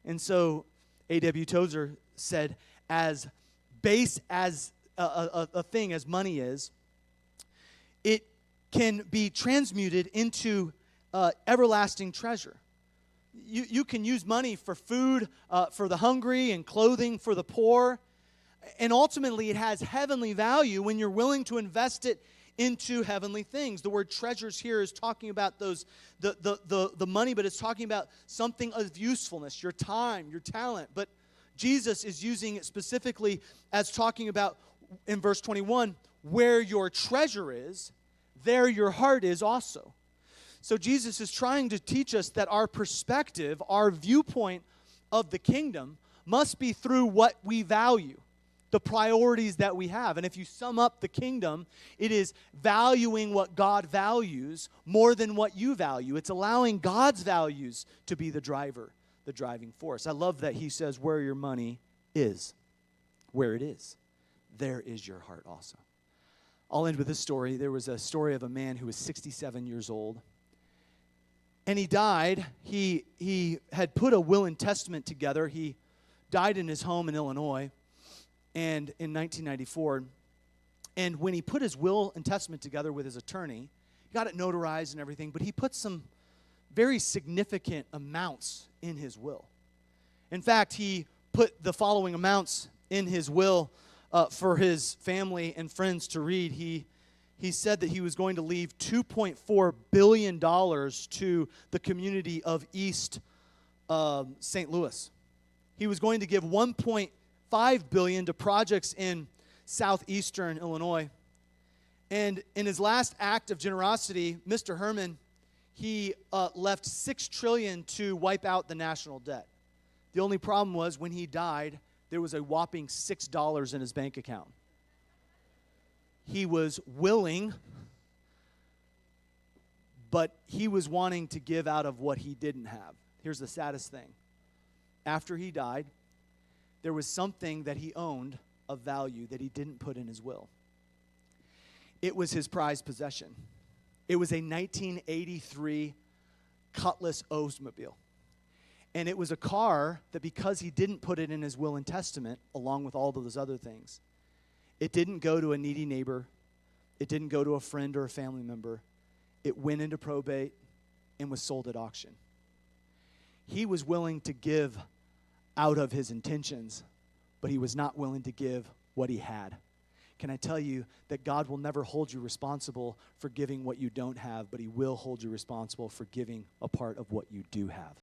And so A.W. Tozer said, as base as a thing as money is, it can be transmuted into everlasting treasure. You can use money for food for the hungry and clothing for the poor. And ultimately, it has heavenly value when you're willing to invest it into heavenly things. The word treasures here is talking about the money, but it's talking about something of usefulness, your time, your talent. But Jesus is using it specifically as talking about, in verse 21, where your treasure is, there your heart is also. So Jesus is trying to teach us that our perspective, our viewpoint of the kingdom must be through what we value, the priorities that we have. And if you sum up the kingdom, it is valuing what God values more than what you value. It's allowing God's values to be the driver, the driving force. I love that he says, where your money is, where it is, there is your heart also. I'll end with this story. There was a story of a man who was 67 years old. And he died. He had put a will and testament together. He died in his home in Illinois and in 1994. And when he put his will and testament together with his attorney, he got it notarized and everything, but he put some very significant amounts in his will. In fact, he put the following amounts in his will for his family and friends to read. He said that he was going to leave $2.4 billion to the community of East St. Louis. He was going to give $1.5 billion to projects in southeastern Illinois. And in his last act of generosity, Mr. Herman, he left $6 trillion to wipe out the national debt. The only problem was when he died, there was a whopping $6 in his bank account. He was willing, but he was wanting to give out of what he didn't have. Here's the saddest thing. After he died, there was something that he owned of value that he didn't put in his will. It was his prized possession. It was a 1983 Cutlass Oldsmobile. And it was a car that, because he didn't put it in his will and testament, along with all of those other things, it didn't go to a needy neighbor. It didn't go to a friend or a family member. It went into probate and was sold at auction. He was willing to give out of his intentions, but he was not willing to give what he had. Can I tell you that God will never hold you responsible for giving what you don't have, but he will hold you responsible for giving a part of what you do have.